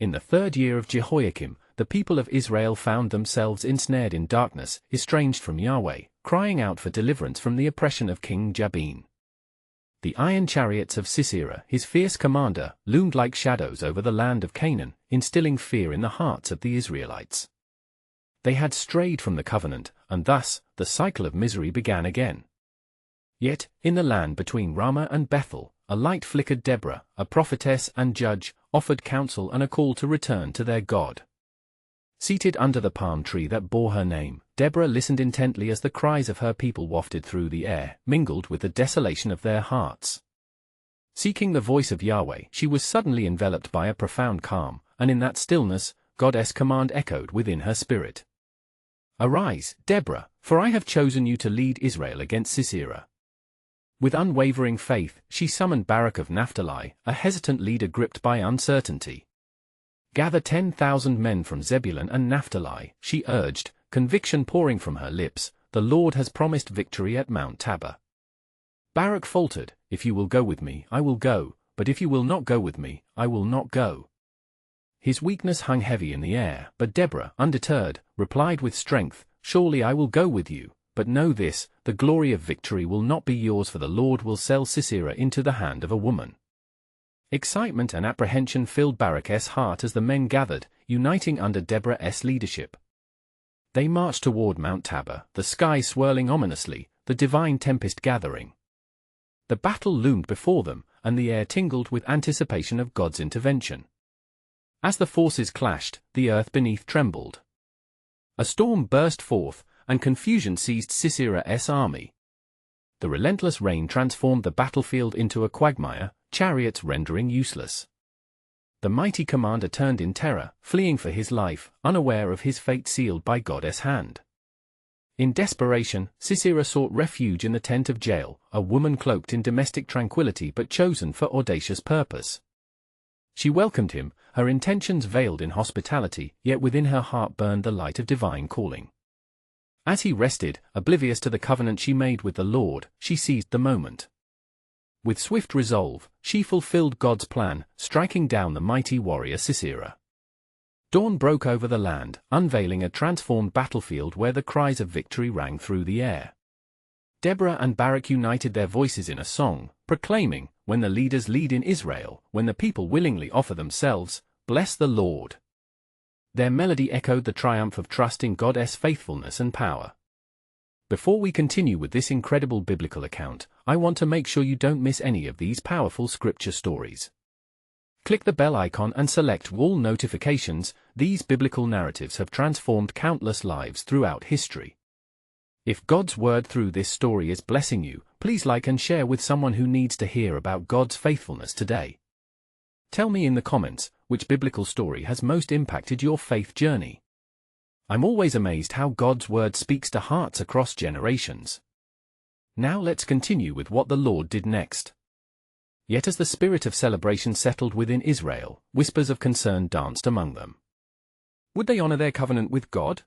In the 3rd year of Jehoiakim, the people of Israel found themselves ensnared in darkness, estranged from Yahweh, crying out for deliverance from the oppression of King Jabin. The iron chariots of Sisera, his fierce commander, loomed like shadows over the land of Canaan, instilling fear in the hearts of the Israelites. They had strayed from the covenant, and thus, the cycle of misery began again. Yet, in the land between Ramah and Bethel, a light flickered. Deborah, a prophetess and judge, offered counsel and a call to return to their God. Seated under the palm tree that bore her name, Deborah listened intently as the cries of her people wafted through the air, mingled with the desolation of their hearts. Seeking the voice of Yahweh, she was suddenly enveloped by a profound calm, and in that stillness, God's command echoed within her spirit. "Arise, Deborah, for I have chosen you to lead Israel against Sisera." With unwavering faith, she summoned Barak of Naphtali, a hesitant leader gripped by uncertainty. "Gather 10,000 men from Zebulun and Naphtali," she urged, conviction pouring from her lips. "The Lord has promised victory at Mount Tabor." Barak faltered, "If you will go with me, I will go, but if you will not go with me, I will not go." His weakness hung heavy in the air, but Deborah, undeterred, replied with strength, "Surely I will go with you, but know this, the glory of victory will not be yours, for the Lord will sell Sisera into the hand of a woman." Excitement and apprehension filled Barak's heart as the men gathered, uniting under Deborah's leadership. They marched toward Mount Tabor, the sky swirling ominously, the divine tempest gathering. The battle loomed before them, and the air tingled with anticipation of God's intervention. As the forces clashed, the earth beneath trembled. A storm burst forth, and confusion seized Sisera's army. The relentless rain transformed the battlefield into a quagmire, chariots rendering useless. The mighty commander turned in terror, fleeing for his life, unaware of his fate sealed by God's hand. In desperation, Sisera sought refuge in the tent of Jael, a woman cloaked in domestic tranquility but chosen for audacious purpose. She welcomed him, her intentions veiled in hospitality, yet within her heart burned the light of divine calling. As he rested, oblivious to the covenant she made with the Lord, she seized the moment. With swift resolve, she fulfilled God's plan, striking down the mighty warrior Sisera. Dawn broke over the land, unveiling a transformed battlefield where the cries of victory rang through the air. Deborah and Barak united their voices in a song, proclaiming, "When the leaders lead in Israel, when the people willingly offer themselves, bless the Lord." Their melody echoed the triumph of trust in God's faithfulness and power. Before we continue with this incredible biblical account, I want to make sure you don't miss any of these powerful scripture stories. Click the bell icon and select all notifications. These biblical narratives have transformed countless lives throughout history. If God's word through this story is blessing you, please like and share with someone who needs to hear about God's faithfulness today. Tell me in the comments, which biblical story has most impacted your faith journey? I'm always amazed how God's word speaks to hearts across generations. Now let's continue with what the Lord did next. Yet as the spirit of celebration settled within Israel, whispers of concern danced among them. Would they honor their covenant with God?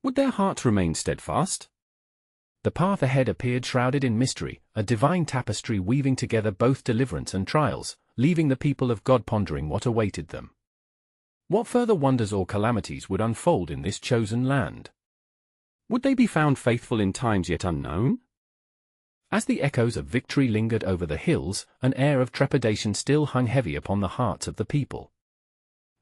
Would their hearts remain steadfast? The path ahead appeared shrouded in mystery, a divine tapestry weaving together both deliverance and trials, leaving the people of God pondering what awaited them. What further wonders or calamities would unfold in this chosen land? Would they be found faithful in times yet unknown? As the echoes of victory lingered over the hills, an air of trepidation still hung heavy upon the hearts of the people.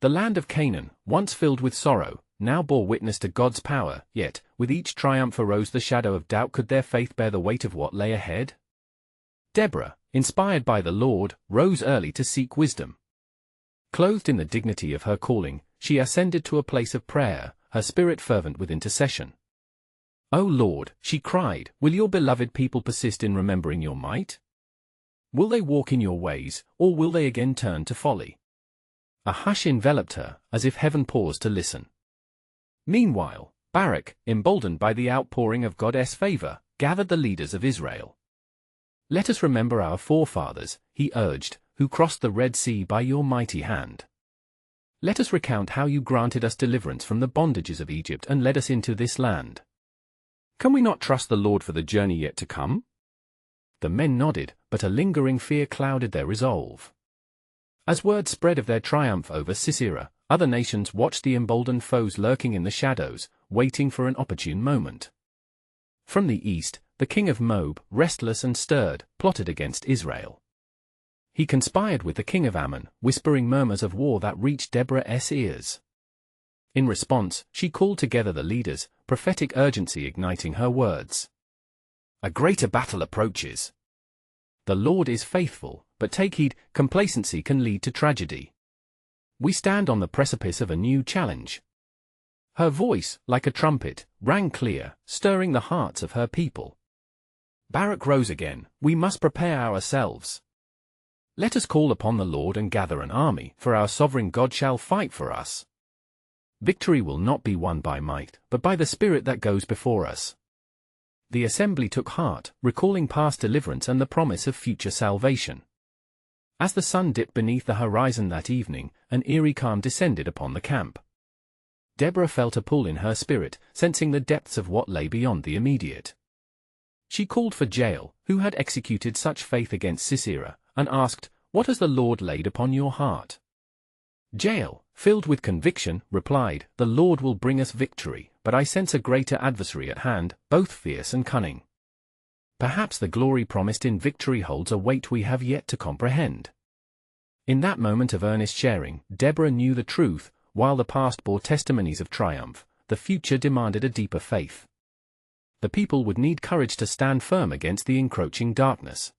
The land of Canaan, once filled with sorrow, now bore witness to God's power, yet, with each triumph arose the shadow of doubt. Could their faith bear the weight of what lay ahead? Deborah, inspired by the Lord, rose early to seek wisdom. Clothed in the dignity of her calling, she ascended to a place of prayer, her spirit fervent with intercession. "O Lord," she cried, "will your beloved people persist in remembering your might? Will they walk in your ways, or will they again turn to folly?" A hush enveloped her, as if heaven paused to listen. Meanwhile, Barak, emboldened by the outpouring of God's favor, gathered the leaders of Israel. "Let us remember our forefathers," he urged, "who crossed the Red Sea by your mighty hand. Let us recount how you granted us deliverance from the bondages of Egypt and led us into this land. Can we not trust the Lord for the journey yet to come?" The men nodded, but a lingering fear clouded their resolve. As word spread of their triumph over Sisera, other nations watched the emboldened foes lurking in the shadows, waiting for an opportune moment. From the east, the king of Moab, restless and stirred, plotted against Israel. He conspired with the king of Ammon, whispering murmurs of war that reached Deborah's ears. In response, she called together the leaders, prophetic urgency igniting her words. A greater battle approaches. The Lord is faithful, but take heed, complacency can lead to tragedy. We stand on the precipice of a new challenge. Her voice, like a trumpet, rang clear, stirring the hearts of her people. Barak rose again. We must prepare ourselves. Let us call upon the Lord and gather an army, for our sovereign God shall fight for us. Victory will not be won by might, but by the Spirit that goes before us. The assembly took heart, recalling past deliverance and the promise of future salvation. As the sun dipped beneath the horizon that evening, an eerie calm descended upon the camp. Deborah felt a pull in her spirit, sensing the depths of what lay beyond the immediate. She called for Jael, who had executed such faith against Sisera, and asked, "What has the Lord laid upon your heart?" Jael, filled with conviction, replied, "The Lord will bring us victory, but I sense a greater adversary at hand, both fierce and cunning. Perhaps the glory promised in victory holds a weight we have yet to comprehend." In that moment of earnest sharing, Deborah knew the truth. While the past bore testimonies of triumph, the future demanded a deeper faith. The people would need courage to stand firm against the encroaching darkness.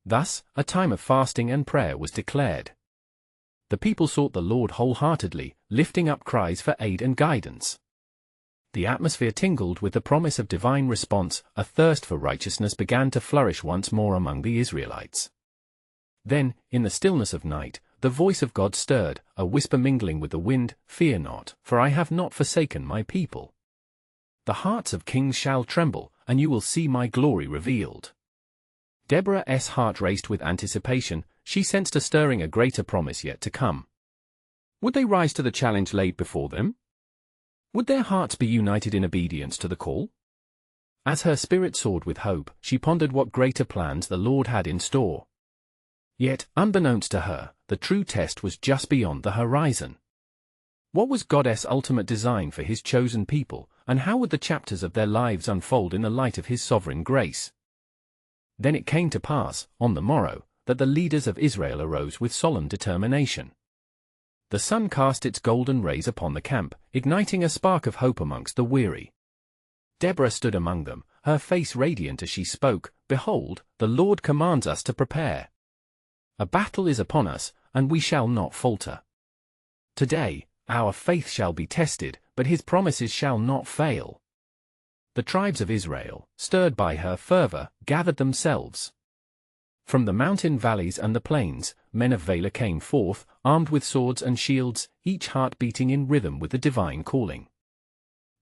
Thus, a time of fasting and prayer was declared. The people sought the Lord wholeheartedly, lifting up cries for aid and guidance. The atmosphere tingled with the promise of divine response. A thirst for righteousness began to flourish once more among the Israelites. Then, in the stillness of night, the voice of God stirred, a whisper mingling with the wind, "Fear not, for I have not forsaken my people. The hearts of kings shall tremble, and you will see my glory revealed." Deborah's heart raced with anticipation. She sensed a stirring, a greater promise yet to come. Would they rise to the challenge laid before them? Would their hearts be united in obedience to the call? As her spirit soared with hope, she pondered what greater plans the Lord had in store. Yet, unbeknownst to her, the true test was just beyond the horizon. What was God's ultimate design for his chosen people, and how would the chapters of their lives unfold in the light of his sovereign grace? Then it came to pass, on the morrow, that the leaders of Israel arose with solemn determination. The sun cast its golden rays upon the camp, igniting a spark of hope amongst the weary. Deborah stood among them, her face radiant as she spoke, "Behold, the Lord commands us to prepare. A battle is upon us, and we shall not falter. Today, our faith shall be tested, but his promises shall not fail." The tribes of Israel, stirred by her fervor, gathered themselves. From the mountain valleys and the plains, men of valor came forth, armed with swords and shields, each heart beating in rhythm with the divine calling.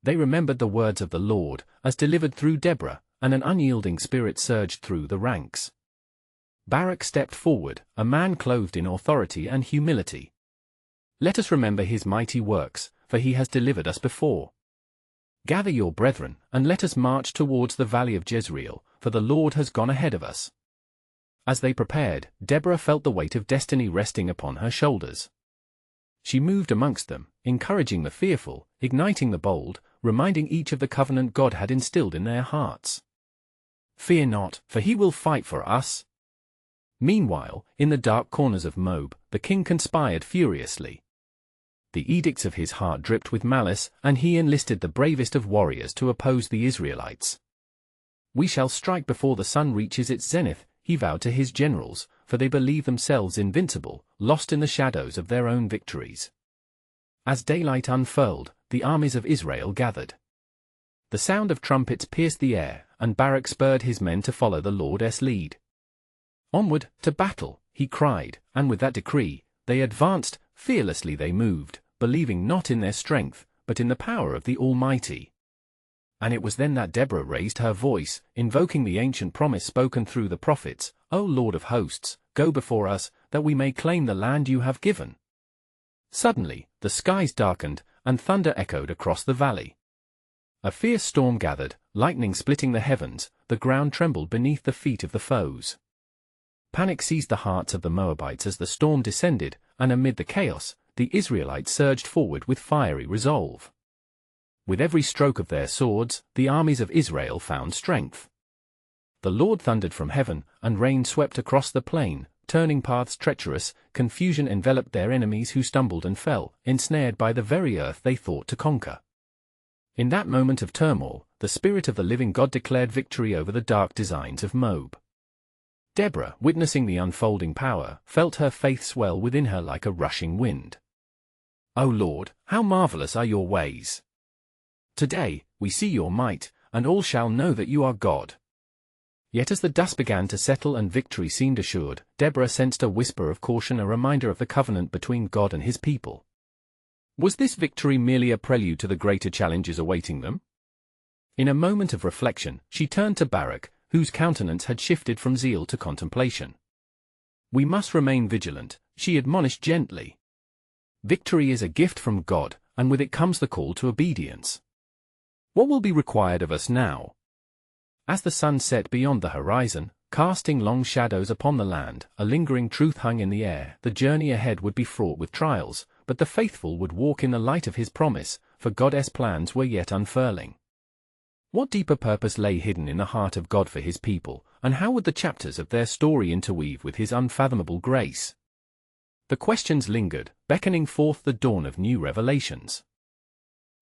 They remembered the words of the Lord, as delivered through Deborah, and an unyielding spirit surged through the ranks. Barak stepped forward, a man clothed in authority and humility. "Let us remember his mighty works, for he has delivered us before. Gather your brethren, and let us march towards the valley of Jezreel, for the Lord has gone ahead of us." As they prepared, Deborah felt the weight of destiny resting upon her shoulders. She moved amongst them, encouraging the fearful, igniting the bold, reminding each of the covenant God had instilled in their hearts. "Fear not, for he will fight for us." Meanwhile, in the dark corners of Moab, the king conspired furiously. The edicts of his heart dripped with malice, and he enlisted the bravest of warriors to oppose the Israelites. "We shall strike before the sun reaches its zenith," he vowed to his generals, for they believed themselves invincible, lost in the shadows of their own victories. As daylight unfurled, the armies of Israel gathered. The sound of trumpets pierced the air, and Barak spurred his men to follow the Lord's lead. "Onward, to battle," he cried, and with that decree, they advanced. Fearlessly they moved, believing not in their strength, but in the power of the Almighty. And it was then that Deborah raised her voice, invoking the ancient promise spoken through the prophets, "O Lord of hosts, go before us, that we may claim the land you have given." Suddenly, the skies darkened, and thunder echoed across the valley. A fierce storm gathered, lightning splitting the heavens, the ground trembled beneath the feet of the foes. panic seized the hearts of the Moabites as the storm descended, and amid the chaos, the Israelites surged forward with fiery resolve. With every stroke of their swords, the armies of Israel found strength. The Lord thundered from heaven, and rain swept across the plain, turning paths treacherous. Confusion enveloped their enemies who stumbled and fell, ensnared by the very earth they thought to conquer. In that moment of turmoil, the Spirit of the living God declared victory over the dark designs of Moab. Deborah, witnessing the unfolding power, felt her faith swell within her like a rushing wind. "O Lord, how marvelous are your ways! Today, we see your might, and all shall know that you are God." Yet as the dust began to settle and victory seemed assured, Deborah sensed a whisper of caution, a reminder of the covenant between God and his people. Was this victory merely a prelude to the greater challenges awaiting them? In a moment of reflection, she turned to Barak, whose countenance had shifted from zeal to contemplation. "We must remain vigilant," she admonished gently. "Victory is a gift from God, and with it comes the call to obedience. What will be required of us now?" As the sun set beyond the horizon, casting long shadows upon the land, a lingering truth hung in the air. The journey ahead would be fraught with trials, but the faithful would walk in the light of his promise, for God's plans were yet unfurling. What deeper purpose lay hidden in the heart of God for his people, and how would the chapters of their story interweave with his unfathomable grace? The questions lingered, beckoning forth the dawn of new revelations.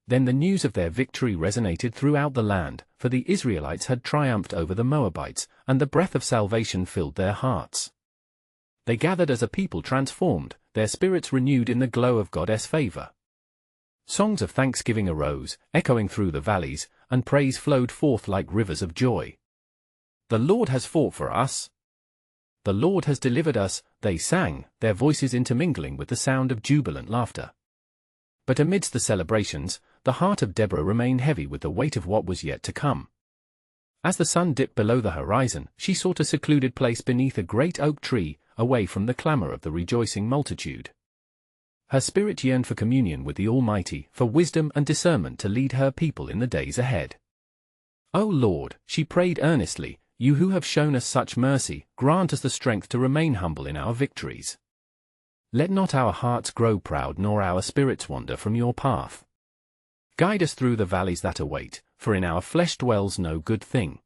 Then the news of their victory resonated throughout the land, for the Israelites had triumphed over the Moabites, and the breath of salvation filled their hearts. They gathered as a people transformed, their spirits renewed in the glow of God's favor. Songs of thanksgiving arose, echoing through the valleys, and praise flowed forth like rivers of joy. "The Lord has fought for us. The Lord has delivered us," they sang, their voices intermingling with the sound of jubilant laughter. But amidst the celebrations, the heart of Deborah remained heavy with the weight of what was yet to come. As the sun dipped below the horizon, she sought a secluded place beneath a great oak tree, away from the clamor of the rejoicing multitude. Her spirit yearned for communion with the Almighty, for wisdom and discernment to lead her people in the days ahead. "O Lord," she prayed earnestly, "you who have shown us such mercy, grant us the strength to remain humble in our victories. Let not our hearts grow proud nor our spirits wander from your path. Guide us through the valleys that await, for in our flesh dwells no good thing."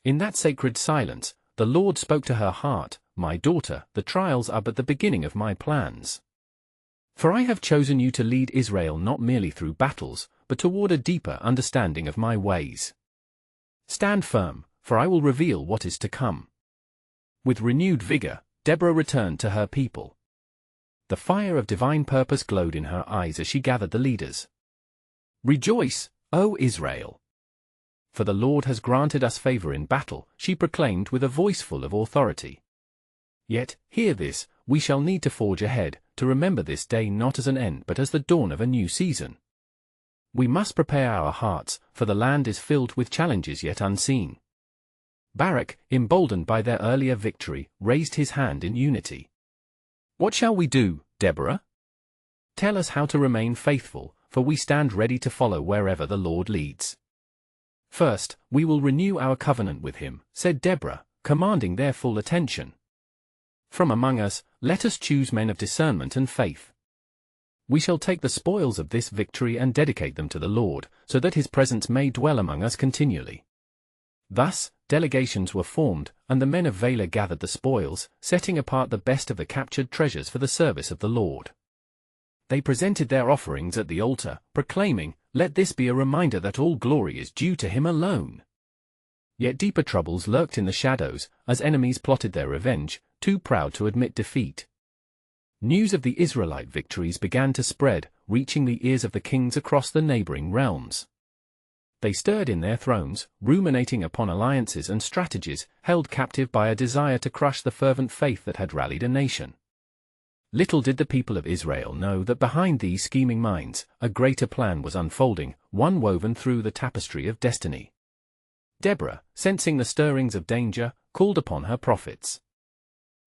In that sacred silence, the Lord spoke to her heart, "My daughter, the trials are but the beginning of my plans. For I have chosen you to lead Israel not merely through battles, but toward a deeper understanding of my ways. Stand firm, for I will reveal what is to come." With renewed vigor, Deborah returned to her people. The fire of divine purpose glowed in her eyes as she gathered the leaders. "Rejoice, O Israel! For the Lord has granted us favor in battle," she proclaimed with a voice full of authority. "Yet, hear this, we shall need to forge ahead, to remember this day not as an end but as the dawn of a new season. We must prepare our hearts, for the land is filled with challenges yet unseen." Barak, emboldened by their earlier victory, raised his hand in unity. "What shall we do, Deborah? Tell us how to remain faithful, for we stand ready to follow wherever the Lord leads." "First, we will renew our covenant with him," said Deborah, commanding their full attention. "From among us, let us choose men of discernment and faith. We shall take the spoils of this victory and dedicate them to the Lord, so that his presence may dwell among us continually." Thus, delegations were formed, and the men of valor gathered the spoils, setting apart the best of the captured treasures for the service of the Lord. They presented their offerings at the altar, proclaiming, "Let this be a reminder that all glory is due to him alone." Yet deeper troubles lurked in the shadows, as enemies plotted their revenge, too proud to admit defeat. News of the Israelite victories began to spread, reaching the ears of the kings across the neighboring realms. They stirred in their thrones, ruminating upon alliances and strategies, held captive by a desire to crush the fervent faith that had rallied a nation. Little did the people of Israel know that behind these scheming minds, a greater plan was unfolding, one woven through the tapestry of destiny. Deborah, sensing the stirrings of danger, called upon her prophets.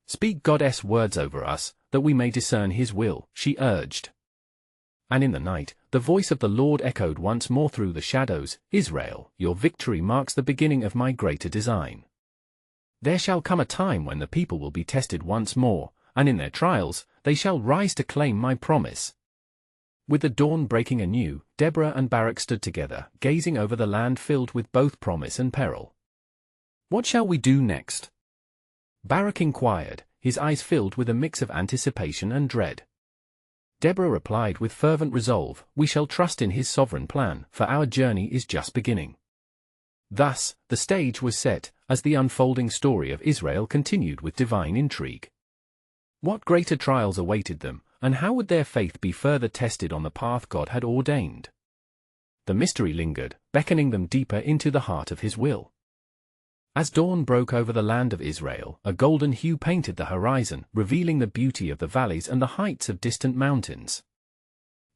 "Speak God's words over us, that we may discern his will," she urged. And in the night, the voice of the Lord echoed once more through the shadows, "Israel, your victory marks the beginning of my greater design. There shall come a time when the people will be tested once more, and in their trials, they shall rise to claim my promise. With the dawn breaking anew, Deborah and Barak stood together, gazing over the land filled with both promise and peril. What shall we do next? Barak inquired, his eyes filled with a mix of anticipation and dread. Deborah replied with fervent resolve, we shall trust in his sovereign plan, for our journey is just beginning. Thus, the stage was set, as the unfolding story of Israel continued with divine intrigue. What greater trials awaited them, and how would their faith be further tested on the path God had ordained? The mystery lingered, beckoning them deeper into the heart of his will. As dawn broke over the land of Israel, a golden hue painted the horizon, revealing the beauty of the valleys and the heights of distant mountains.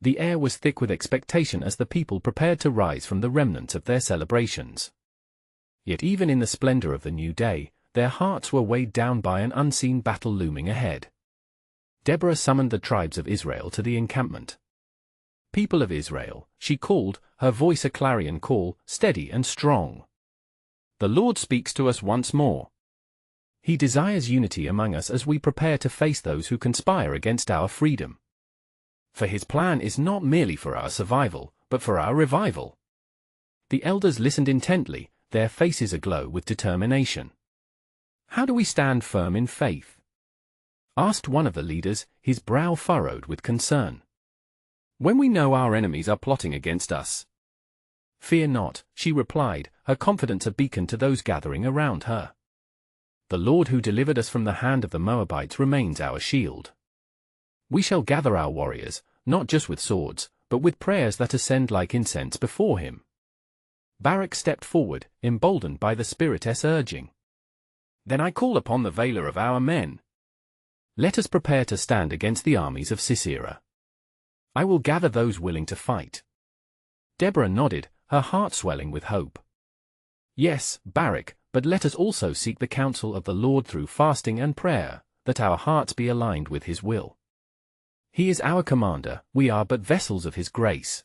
The air was thick with expectation as the people prepared to rise from the remnants of their celebrations. Yet even in the splendor of the new day, their hearts were weighed down by an unseen battle looming ahead. Deborah summoned the tribes of Israel to the encampment. People of Israel, she called, her voice a clarion call, steady and strong. The Lord speaks to us once more. He desires unity among us as we prepare to face those who conspire against our freedom. For his plan is not merely for our survival, but for our revival. The elders listened intently, their faces aglow with determination. How do we stand firm in faith? Asked one of the leaders, his brow furrowed with concern. When we know our enemies are plotting against us. Fear not, she replied, her confidence a beacon to those gathering around her. The Lord who delivered us from the hand of the Moabites remains our shield. We shall gather our warriors, not just with swords, but with prayers that ascend like incense before him. Barak stepped forward, emboldened by the Spirit's urging. Then I call upon the veiler of our men. Let us prepare to stand against the armies of Sisera. I will gather those willing to fight. Deborah nodded, her heart swelling with hope. Yes, Barak, but let us also seek the counsel of the Lord through fasting and prayer, that our hearts be aligned with his will. He is our commander, we are but vessels of his grace.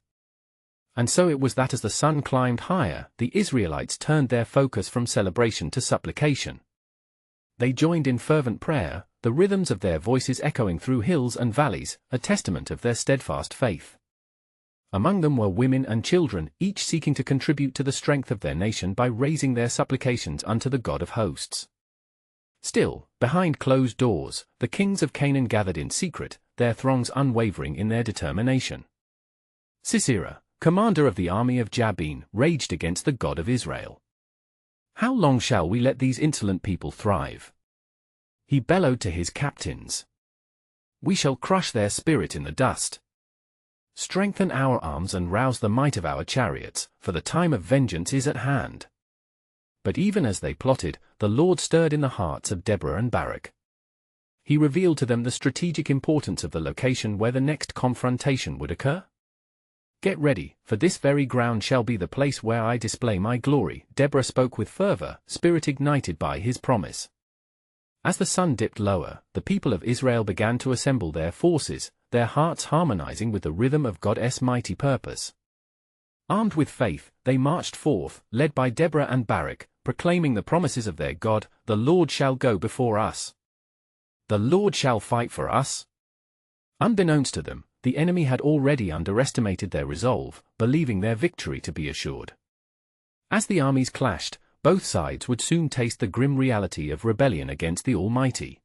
And so it was that as the sun climbed higher, the Israelites turned their focus from celebration to supplication. They joined in fervent prayer, the rhythms of their voices echoing through hills and valleys, a testament of their steadfast faith. Among them were women and children, each seeking to contribute to the strength of their nation by raising their supplications unto the God of hosts. Still, behind closed doors, the kings of Canaan gathered in secret, their throngs unwavering in their determination. Sisera, commander of the army of Jabin, raged against the God of Israel. How long shall we let these insolent people thrive? He bellowed to his captains. We shall crush their spirit in the dust. Strengthen our arms and rouse the might of our chariots, for the time of vengeance is at hand. But even as they plotted, the Lord stirred in the hearts of Deborah and Barak. He revealed to them the strategic importance of the location where the next confrontation would occur. Get ready, for this very ground shall be the place where I display my glory, Deborah spoke with fervor, spirit ignited by his promise. As the sun dipped lower, the people of Israel began to assemble their forces, their hearts harmonizing with the rhythm of God's mighty purpose. Armed with faith, they marched forth, led by Deborah and Barak, proclaiming the promises of their God, the Lord shall go before us. The Lord shall fight for us. Unbeknownst to them, the enemy had already underestimated their resolve, believing their victory to be assured. As the armies clashed, both sides would soon taste the grim reality of rebellion against the Almighty.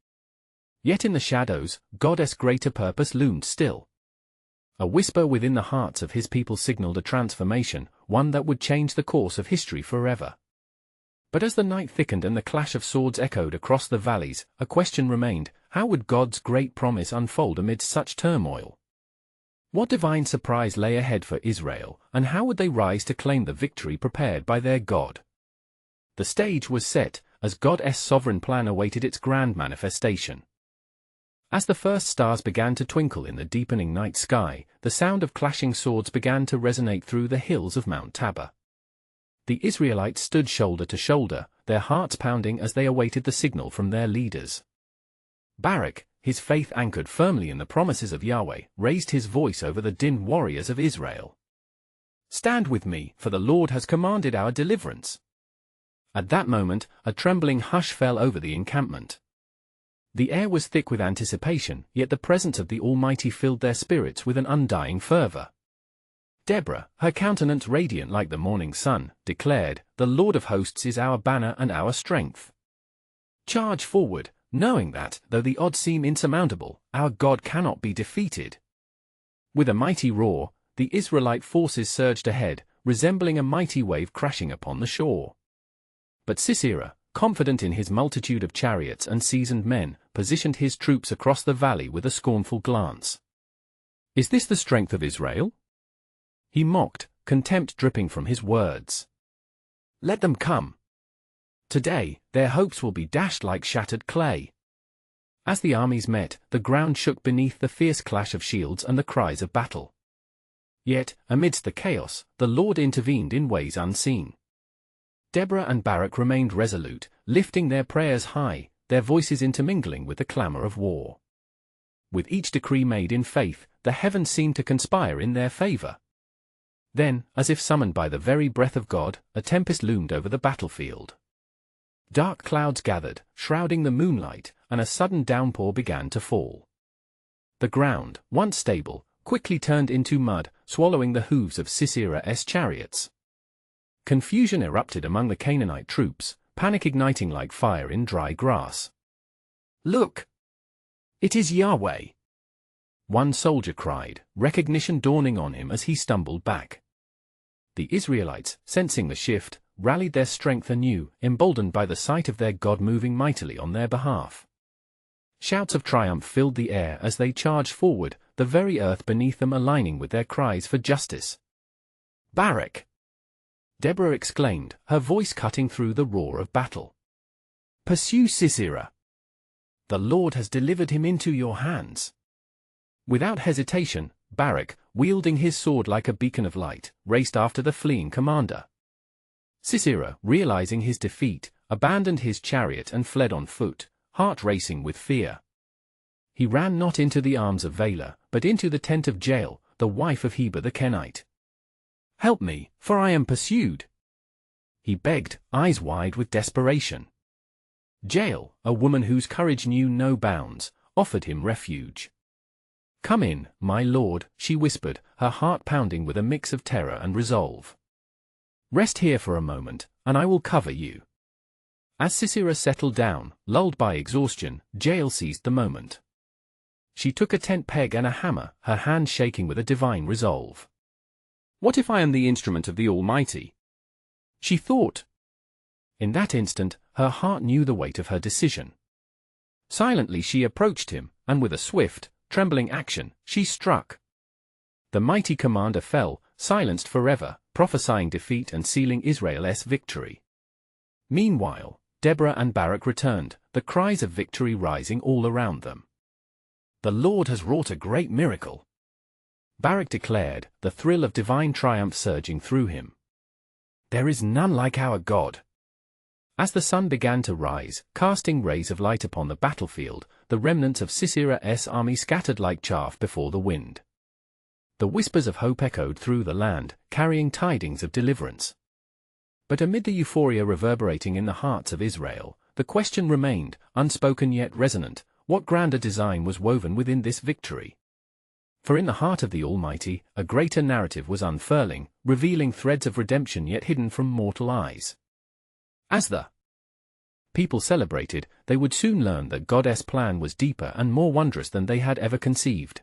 Yet in the shadows, God's greater purpose loomed still. A whisper within the hearts of his people signaled a transformation, one that would change the course of history forever. But as the night thickened and the clash of swords echoed across the valleys, a question remained: how would God's great promise unfold amidst such turmoil? What divine surprise lay ahead for Israel, and how would they rise to claim the victory prepared by their God? The stage was set, as God's sovereign plan awaited its grand manifestation. As the first stars began to twinkle in the deepening night sky, the sound of clashing swords began to resonate through the hills of Mount Tabor. The Israelites stood shoulder to shoulder, their hearts pounding as they awaited the signal from their leaders. Barak, his faith anchored firmly in the promises of Yahweh, raised his voice over the din warriors of Israel. Stand with me, for the Lord has commanded our deliverance. At that moment, a trembling hush fell over the encampment. The air was thick with anticipation, yet the presence of the Almighty filled their spirits with an undying fervor. Deborah, her countenance radiant like the morning sun, declared, "The Lord of hosts is our banner and our strength. Charge forward, knowing that, though the odds seem insurmountable, our God cannot be defeated." With a mighty roar, the Israelite forces surged ahead, resembling a mighty wave crashing upon the shore. But Sisera, confident in his multitude of chariots and seasoned men, positioned his troops across the valley with a scornful glance. "Is this the strength of Israel?" he mocked, contempt dripping from his words. "Let them come. Today, their hopes will be dashed like shattered clay." As the armies met, the ground shook beneath the fierce clash of shields and the cries of battle. Yet, amidst the chaos, the Lord intervened in ways unseen. Deborah and Barak remained resolute, lifting their prayers high, their voices intermingling with the clamor of war. With each decree made in faith, the heavens seemed to conspire in their favor. Then, as if summoned by the very breath of God, a tempest loomed over the battlefield. Dark clouds gathered, shrouding the moonlight, and a sudden downpour began to fall. The ground, once stable, quickly turned into mud, swallowing the hooves of Sisera's chariots. Confusion erupted among the Canaanite troops, panic igniting like fire in dry grass. "Look! It is Yahweh!" one soldier cried, recognition dawning on him as he stumbled back. The Israelites, sensing the shift, rallied their strength anew, emboldened by the sight of their God moving mightily on their behalf. Shouts of triumph filled the air as they charged forward, the very earth beneath them aligning with their cries for justice. "Barak!" Deborah exclaimed, her voice cutting through the roar of battle. "Pursue Sisera. The Lord has delivered him into your hands." Without hesitation, Barak, wielding his sword like a beacon of light, raced after the fleeing commander. Sisera, realizing his defeat, abandoned his chariot and fled on foot, heart racing with fear. He ran not into the arms of Valah, but into the tent of Jael, the wife of Heber the Kenite. "Help me, for I am pursued," he begged, eyes wide with desperation. Jael, a woman whose courage knew no bounds, offered him refuge. "Come in, my lord," she whispered, her heart pounding with a mix of terror and resolve. "Rest here for a moment, and I will cover you." As Sisera settled down, lulled by exhaustion, Jael seized the moment. She took a tent peg and a hammer, her hand shaking with a divine resolve. "What if I am the instrument of the Almighty?" she thought. In that instant, her heart knew the weight of her decision. Silently she approached him, and with a swift, trembling action, she struck. The mighty commander fell, silenced forever, prophesying defeat and sealing Israel's victory. Meanwhile, Deborah and Barak returned, the cries of victory rising all around them. "The Lord has wrought a great miracle," Barak declared, the thrill of divine triumph surging through him. "There is none like our God." As the sun began to rise, casting rays of light upon the battlefield, the remnants of Sisera's army scattered like chaff before the wind. The whispers of hope echoed through the land, carrying tidings of deliverance. But amid the euphoria reverberating in the hearts of Israel, the question remained, unspoken yet resonant: what grander design was woven within this victory? For in the heart of the Almighty, a greater narrative was unfurling, revealing threads of redemption yet hidden from mortal eyes. As the people celebrated, they would soon learn that God's plan was deeper and more wondrous than they had ever conceived.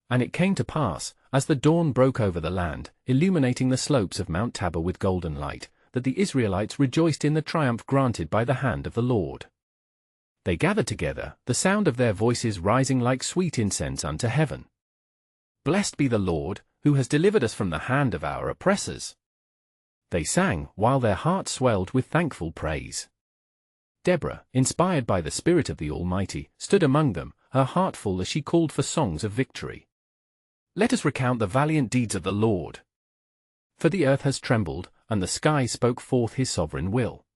And it came to pass, as the dawn broke over the land, illuminating the slopes of Mount Tabor with golden light, that the Israelites rejoiced in the triumph granted by the hand of the Lord. They gathered together, the sound of their voices rising like sweet incense unto heaven. "Blessed be the Lord, who has delivered us from the hand of our oppressors," they sang, while their hearts swelled with thankful praise. Deborah, inspired by the Spirit of the Almighty, stood among them, her heart full as she called for songs of victory. "Let us recount the valiant deeds of the Lord. For the earth has trembled, and the sky spoke forth his sovereign will.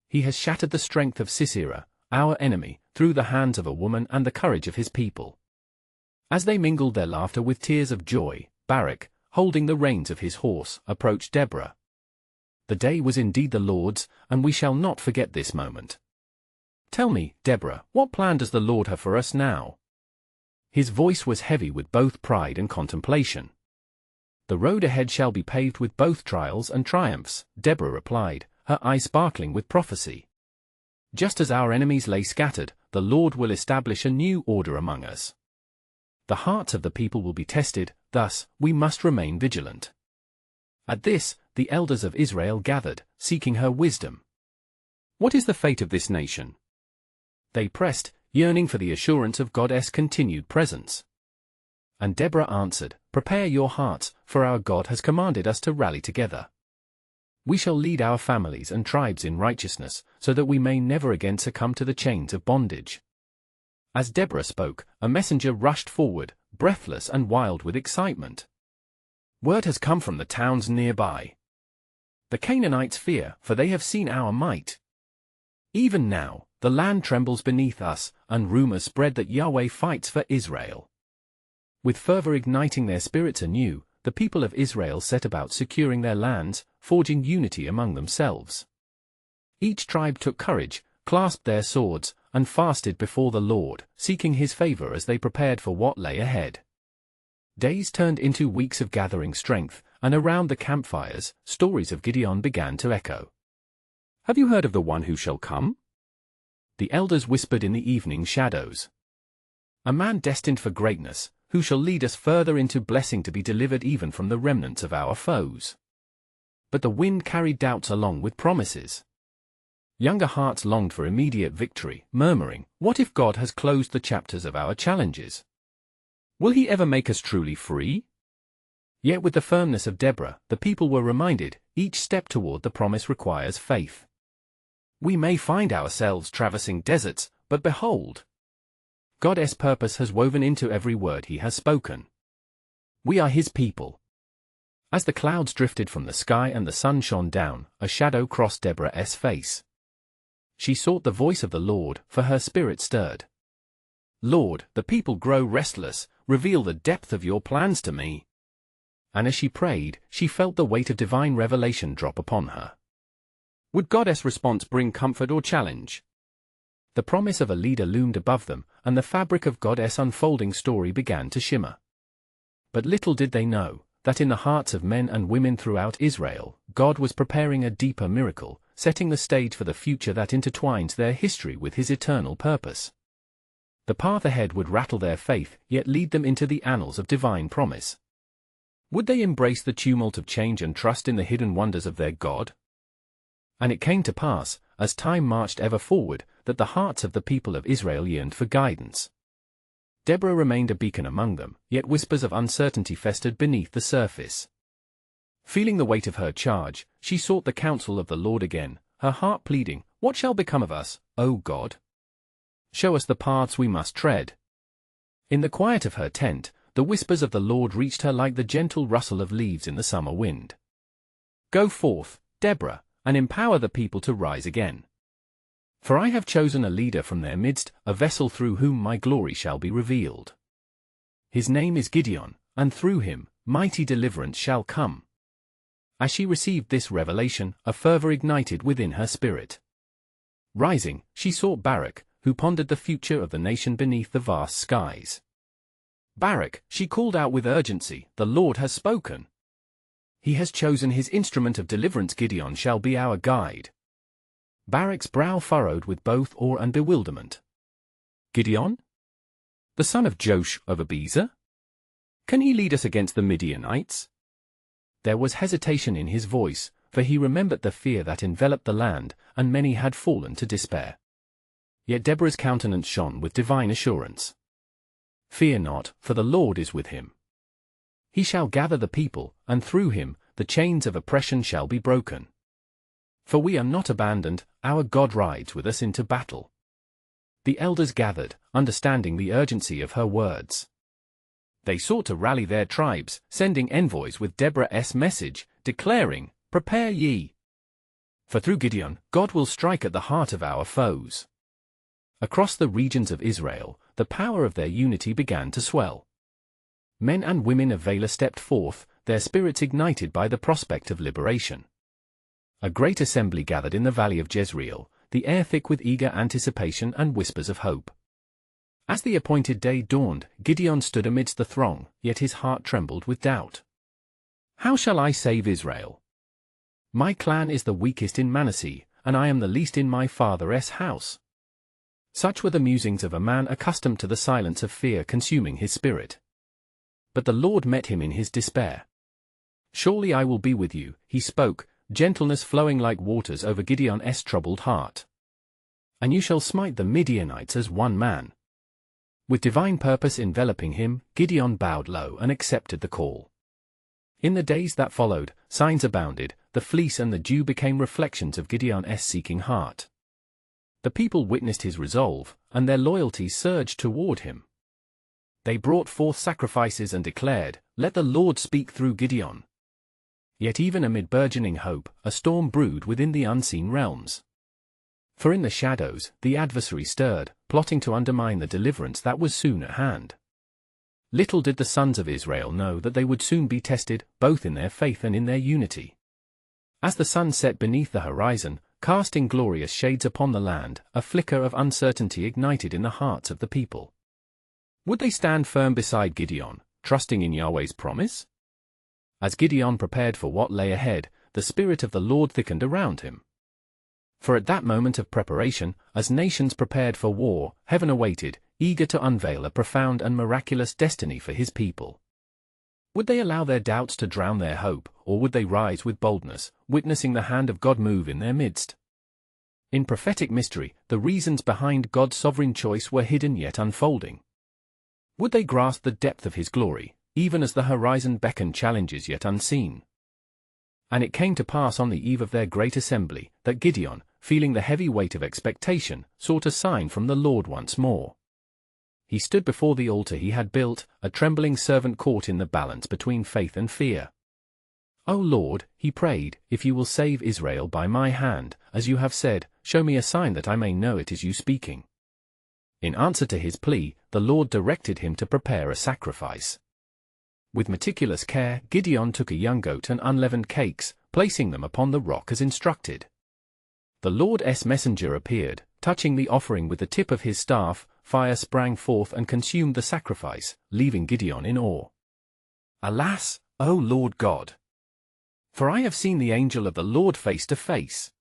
He has shattered the strength of Sisera, our enemy, through the hands of a woman and the courage of his people." As they mingled their laughter with tears of joy, Barak, holding the reins of his horse, approached Deborah. The day was indeed the Lord's, and we shall not forget this moment. Tell me, Deborah, what plan does the Lord have for us now? His voice was heavy with both pride and contemplation. The road ahead shall be paved with both trials and triumphs, Deborah replied, her eyes sparkling with prophecy. Just as our enemies lay scattered, the Lord will establish a new order among us. The hearts of the people will be tested, thus, we must remain vigilant. At this, the elders of Israel gathered, seeking her wisdom. What is the fate of this nation? They pressed, yearning for the assurance of God's continued presence. And Deborah answered, Prepare your hearts, for our God has commanded us to rally together. We shall lead our families and tribes in righteousness, so that we may never again succumb to the chains of bondage. As Deborah spoke, a messenger rushed forward, breathless and wild with excitement. Word has come from the towns nearby. The Canaanites fear, for they have seen our might. Even now, the land trembles beneath us, and rumors spread that Yahweh fights for Israel. With fervor igniting their spirits anew, the people of Israel set about securing their lands, forging unity among themselves. Each tribe took courage, clasped their swords, and fasted before the Lord, seeking his favor as they prepared for what lay ahead. Days turned into weeks of gathering strength, and around the campfires, stories of Gideon began to echo. Have you heard of the one who shall come? The elders whispered in the evening shadows. A man destined for greatness, who shall lead us further into blessing to be delivered even from the remnants of our foes. But the wind carried doubts along with promises. Younger hearts longed for immediate victory, murmuring, What if God has closed the chapters of our challenges? Will he ever make us truly free? Yet with the firmness of Deborah, the people were reminded, each step toward the promise requires faith. We may find ourselves traversing deserts, but behold, God's purpose has woven into every word he has spoken. We are his people. As the clouds drifted from the sky and the sun shone down, a shadow crossed Deborah's face. She sought the voice of the Lord, for her spirit stirred. Lord, the people grow restless, reveal the depth of your plans to me. And as she prayed, she felt the weight of divine revelation drop upon her. Would God's response bring comfort or challenge? The promise of a leader loomed above them, and the fabric of God's unfolding story began to shimmer. But little did they know, that in the hearts of men and women throughout Israel, God was preparing a deeper miracle, setting the stage for the future that intertwines their history with his eternal purpose. The path ahead would rattle their faith, yet lead them into the annals of divine promise. Would they embrace the tumult of change and trust in the hidden wonders of their God? And it came to pass, as time marched ever forward, that the hearts of the people of Israel yearned for guidance. Deborah remained a beacon among them, yet whispers of uncertainty festered beneath the surface. Feeling the weight of her charge, she sought the counsel of the Lord again, her heart pleading, What shall become of us, O God? Show us the paths we must tread. In the quiet of her tent, the whispers of the Lord reached her like the gentle rustle of leaves in the summer wind. Go forth, Deborah, and empower the people to rise again. For I have chosen a leader from their midst, a vessel through whom my glory shall be revealed. His name is Gideon, and through him, mighty deliverance shall come. As she received this revelation, a fervor ignited within her spirit. Rising, she sought Barak, who pondered the future of the nation beneath the vast skies. Barak, she called out with urgency, the Lord has spoken. He has chosen his instrument of deliverance. Gideon shall be our guide. Barak's brow furrowed with both awe and bewilderment. Gideon? The son of Joash of Abiezer? Can he lead us against the Midianites? There was hesitation in his voice, for he remembered the fear that enveloped the land, and many had fallen to despair. Yet Deborah's countenance shone with divine assurance. Fear not, for the Lord is with him. He shall gather the people, and through him, the chains of oppression shall be broken. For we are not abandoned, our God rides with us into battle. The elders gathered, understanding the urgency of her words. They sought to rally their tribes, sending envoys with Deborah's message, declaring, Prepare ye. For through Gideon, God will strike at the heart of our foes. Across the regions of Israel, the power of their unity began to swell. Men and women of valor stepped forth, their spirits ignited by the prospect of liberation. A great assembly gathered in the valley of Jezreel, the air thick with eager anticipation and whispers of hope. As the appointed day dawned, Gideon stood amidst the throng, yet his heart trembled with doubt. How shall I save Israel? My clan is the weakest in Manasseh, and I am the least in my father's house. Such were the musings of a man accustomed to the silence of fear consuming his spirit. But the Lord met him in his despair. Surely I will be with you, he spoke, gentleness flowing like waters over Gideon's troubled heart. And you shall smite the Midianites as one man. With divine purpose enveloping him, Gideon bowed low and accepted the call. In the days that followed, signs abounded, the fleece and the dew became reflections of Gideon's seeking heart. The people witnessed his resolve, and their loyalty surged toward him. They brought forth sacrifices and declared, "Let the Lord speak through Gideon." Yet even amid burgeoning hope, a storm brewed within the unseen realms. For in the shadows, the adversary stirred, plotting to undermine the deliverance that was soon at hand. Little did the sons of Israel know that they would soon be tested, both in their faith and in their unity. As the sun set beneath the horizon, casting glorious shades upon the land, a flicker of uncertainty ignited in the hearts of the people. Would they stand firm beside Gideon, trusting in Yahweh's promise? As Gideon prepared for what lay ahead, the Spirit of the Lord thickened around him. For at that moment of preparation, as nations prepared for war, heaven awaited, eager to unveil a profound and miraculous destiny for his people. Would they allow their doubts to drown their hope, or would they rise with boldness, witnessing the hand of God move in their midst? In prophetic mystery, the reasons behind God's sovereign choice were hidden yet unfolding. Would they grasp the depth of his glory, even as the horizon beckoned challenges yet unseen? And it came to pass on the eve of their great assembly, that Gideon, feeling the heavy weight of expectation, sought a sign from the Lord once more. He stood before the altar he had built, a trembling servant caught in the balance between faith and fear. "O Lord," he prayed, "if you will save Israel by my hand, as you have said, show me a sign that I may know it is you speaking." In answer to his plea, the Lord directed him to prepare a sacrifice. With meticulous care, Gideon took a young goat and unleavened cakes, placing them upon the rock as instructed. The Lord's messenger appeared, touching the offering with the tip of his staff, fire sprang forth and consumed the sacrifice, leaving Gideon in awe. "Alas, O Lord God! For I have seen the angel of the Lord face to face,"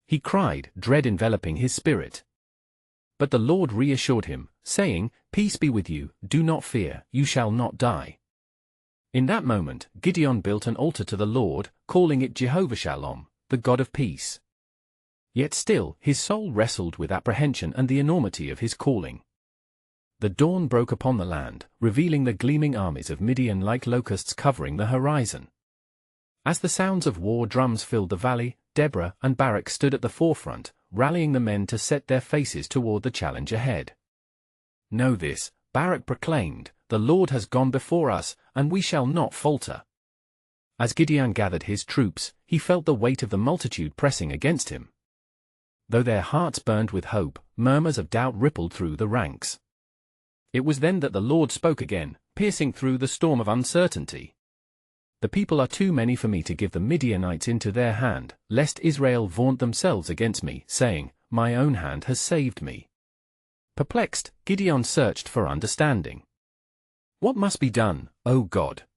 he cried, dread enveloping his spirit. But the Lord reassured him, saying, "Peace be with you, do not fear, you shall not die." In that moment, Gideon built an altar to the Lord, calling it Jehovah Shalom, the God of peace. Yet still, his soul wrestled with apprehension and the enormity of his calling. The dawn broke upon the land, revealing the gleaming armies of Midian like locusts covering the horizon. As the sounds of war drums filled the valley, Deborah and Barak stood at the forefront, rallying the men to set their faces toward the challenge ahead. "Know this," Barak proclaimed, "the Lord has gone before us, and we shall not falter." As Gideon gathered his troops, he felt the weight of the multitude pressing against him. Though their hearts burned with hope, murmurs of doubt rippled through the ranks. It was then that the Lord spoke again, piercing through the storm of uncertainty. "The people are too many for me to give the Midianites into their hand, lest Israel vaunt themselves against me, saying, 'My own hand has saved me.'" Perplexed, Gideon searched for understanding. "What must be done, O God?"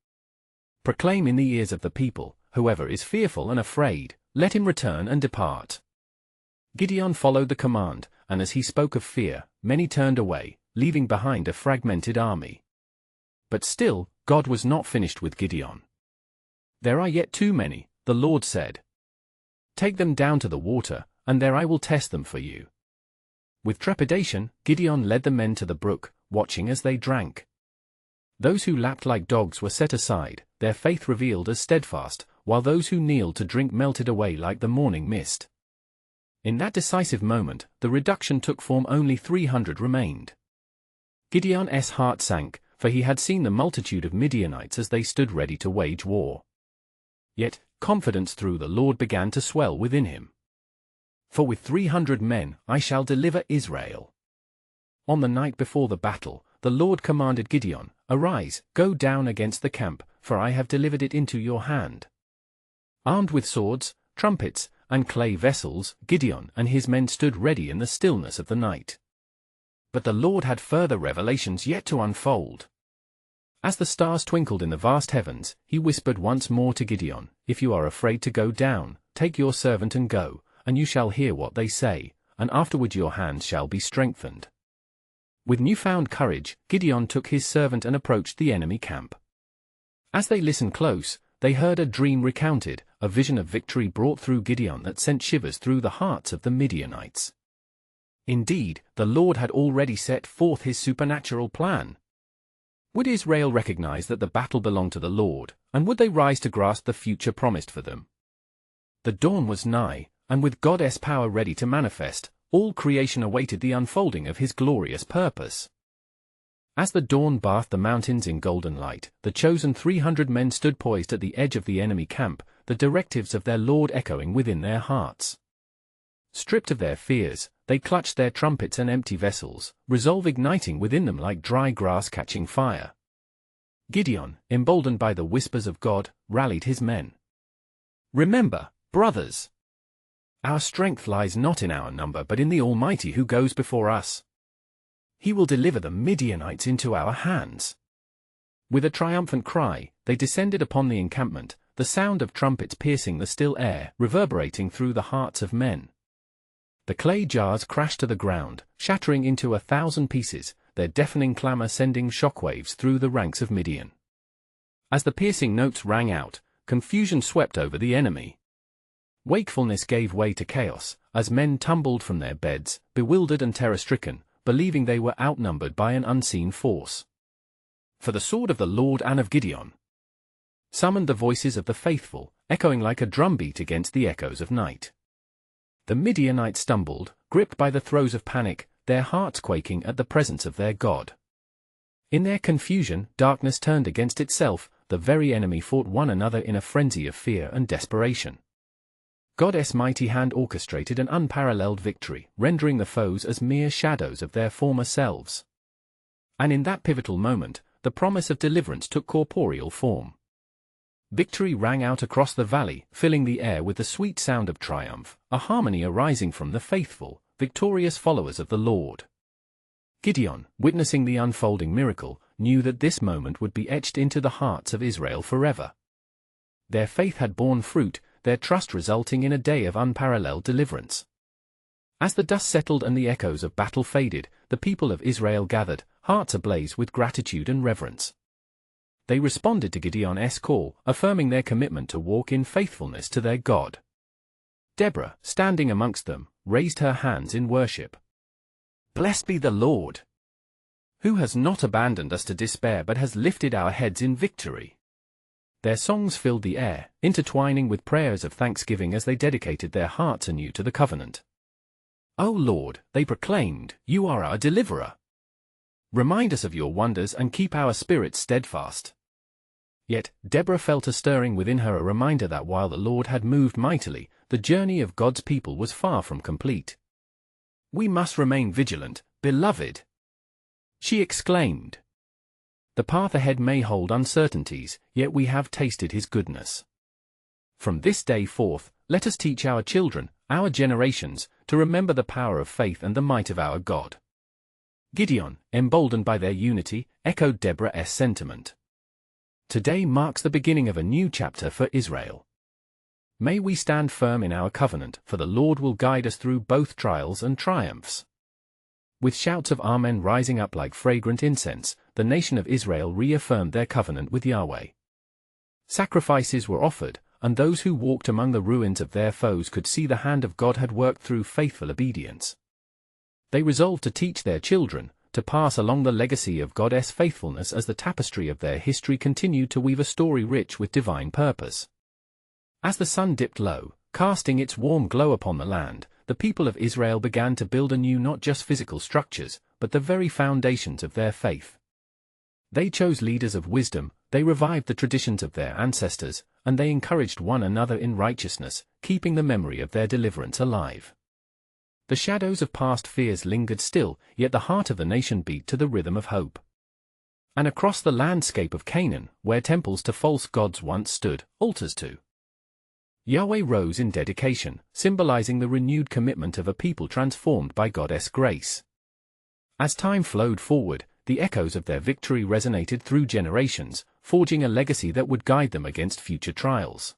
"Proclaim in the ears of the people, whoever is fearful and afraid, let him return and depart." Gideon followed the command, and as he spoke of fear, many turned away, leaving behind a fragmented army. But still, God was not finished with Gideon. "There are yet too many," the Lord said. "Take them down to the water, and there I will test them for you." With trepidation, Gideon led the men to the brook, watching as they drank. Those who lapped like dogs were set aside, their faith revealed as steadfast, while those who kneeled to drink melted away like the morning mist. In that decisive moment, the reduction took form. Only 300 remained. Gideon's heart sank, for he had seen the multitude of Midianites as they stood ready to wage war. Yet, confidence through the Lord began to swell within him. "For with 300 men I shall deliver Israel." On the night before the battle, the Lord commanded Gideon, "Arise, go down against the camp, for I have delivered it into your hand." Armed with swords, trumpets, and clay vessels, Gideon and his men stood ready in the stillness of the night. But the Lord had further revelations yet to unfold. As the stars twinkled in the vast heavens, he whispered once more to Gideon, "If you are afraid to go down, take your servant and go, and you shall hear what they say, and afterward your hands shall be strengthened." With newfound courage, Gideon took his servant and approached the enemy camp. As they listened close, they heard a dream recounted, a vision of victory brought through Gideon that sent shivers through the hearts of the Midianites. Indeed, the Lord had already set forth his supernatural plan. Would Israel recognize that the battle belonged to the Lord, and would they rise to grasp the future promised for them? The dawn was nigh, and with God's power ready to manifest, all creation awaited the unfolding of his glorious purpose. As the dawn bathed the mountains in golden light, the chosen 300 men stood poised at the edge of the enemy camp, the directives of their Lord echoing within their hearts. Stripped of their fears, they clutched their trumpets and empty vessels, resolve igniting within them like dry grass catching fire. Gideon, emboldened by the whispers of God, rallied his men. "Remember, brothers, our strength lies not in our number but in the Almighty who goes before us. He will deliver the Midianites into our hands." With a triumphant cry, they descended upon the encampment, the sound of trumpets piercing the still air, reverberating through the hearts of men. The clay jars crashed to the ground, shattering into 1,000 pieces, their deafening clamor sending shockwaves through the ranks of Midian. As the piercing notes rang out, confusion swept over the enemy. Wakefulness gave way to chaos, as men tumbled from their beds, bewildered and terror-stricken, believing they were outnumbered by an unseen force. For the sword of the Lord and of Gideon summoned the voices of the faithful, echoing like a drumbeat against the echoes of night. The Midianites stumbled, gripped by the throes of panic, their hearts quaking at the presence of their God. In their confusion, darkness turned against itself, the very enemy fought one another in a frenzy of fear and desperation. God's mighty hand orchestrated an unparalleled victory, rendering the foes as mere shadows of their former selves. And in that pivotal moment, the promise of deliverance took corporeal form. Victory rang out across the valley, filling the air with the sweet sound of triumph, a harmony arising from the faithful, victorious followers of the Lord. Gideon, witnessing the unfolding miracle, knew that this moment would be etched into the hearts of Israel forever. Their faith had borne fruit, their trust resulting in a day of unparalleled deliverance. As the dust settled and the echoes of battle faded, the people of Israel gathered, hearts ablaze with gratitude and reverence. They responded to Gideon's call, affirming their commitment to walk in faithfulness to their God. Deborah, standing amongst them, raised her hands in worship. "Blessed be the Lord, who has not abandoned us to despair but has lifted our heads in victory." Their songs filled the air, intertwining with prayers of thanksgiving as they dedicated their hearts anew to the covenant. "O Lord," they proclaimed, "you are our deliverer. Remind us of your wonders and keep our spirits steadfast." Yet, Deborah felt a stirring within her, a reminder that while the Lord had moved mightily, the journey of God's people was far from complete. "We must remain vigilant, beloved," she exclaimed. "The path ahead may hold uncertainties, yet we have tasted his goodness. From this day forth, let us teach our children, our generations, to remember the power of faith and the might of our God." Gideon, emboldened by their unity, echoed Deborah's sentiment. Today marks the beginning of a new chapter for Israel. May we stand firm in our covenant, for the Lord will guide us through both trials and triumphs. With shouts of Amen rising up like fragrant incense, the nation of Israel reaffirmed their covenant with Yahweh. Sacrifices were offered, and those who walked among the ruins of their foes could see the hand of God had worked through faithful obedience. They resolved to teach their children, to pass along the legacy of God's faithfulness as the tapestry of their history continued to weave a story rich with divine purpose. As the sun dipped low, casting its warm glow upon the land, the people of Israel began to build anew not just physical structures, but the very foundations of their faith. They chose leaders of wisdom, they revived the traditions of their ancestors, and they encouraged one another in righteousness, keeping the memory of their deliverance alive. The shadows of past fears lingered still, yet the heart of the nation beat to the rhythm of hope. And across the landscape of Canaan, where temples to false gods once stood, altars to Yahweh rose in dedication, symbolizing the renewed commitment of a people transformed by God's grace. As time flowed forward, the echoes of their victory resonated through generations, forging a legacy that would guide them against future trials.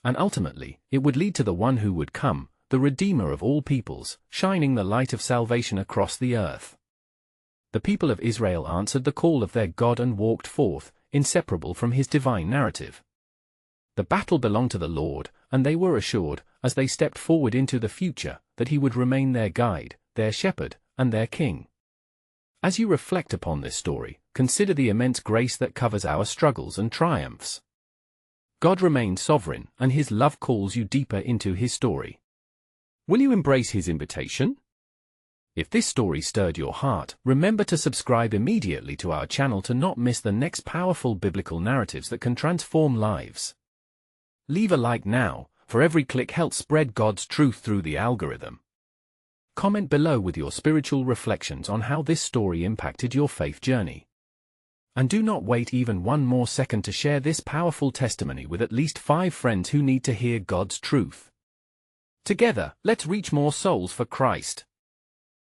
And ultimately, it would lead to the one who would come, the Redeemer of all peoples, shining the light of salvation across the earth. The people of Israel answered the call of their God and walked forth, inseparable from his divine narrative. The battle belonged to the Lord, and they were assured, as they stepped forward into the future, that he would remain their guide, their shepherd, and their king. As you reflect upon this story, consider the immense grace that covers our struggles and triumphs. God remains sovereign, and his love calls you deeper into his story. Will you embrace his invitation? If this story stirred your heart, remember to subscribe immediately to our channel to not miss the next powerful biblical narratives that can transform lives. Leave a like now, for every click helps spread God's truth through the algorithm. Comment below with your spiritual reflections on how this story impacted your faith journey. And do not wait even one more second to share this powerful testimony with at least 5 friends who need to hear God's truth. Together, let's reach more souls for Christ.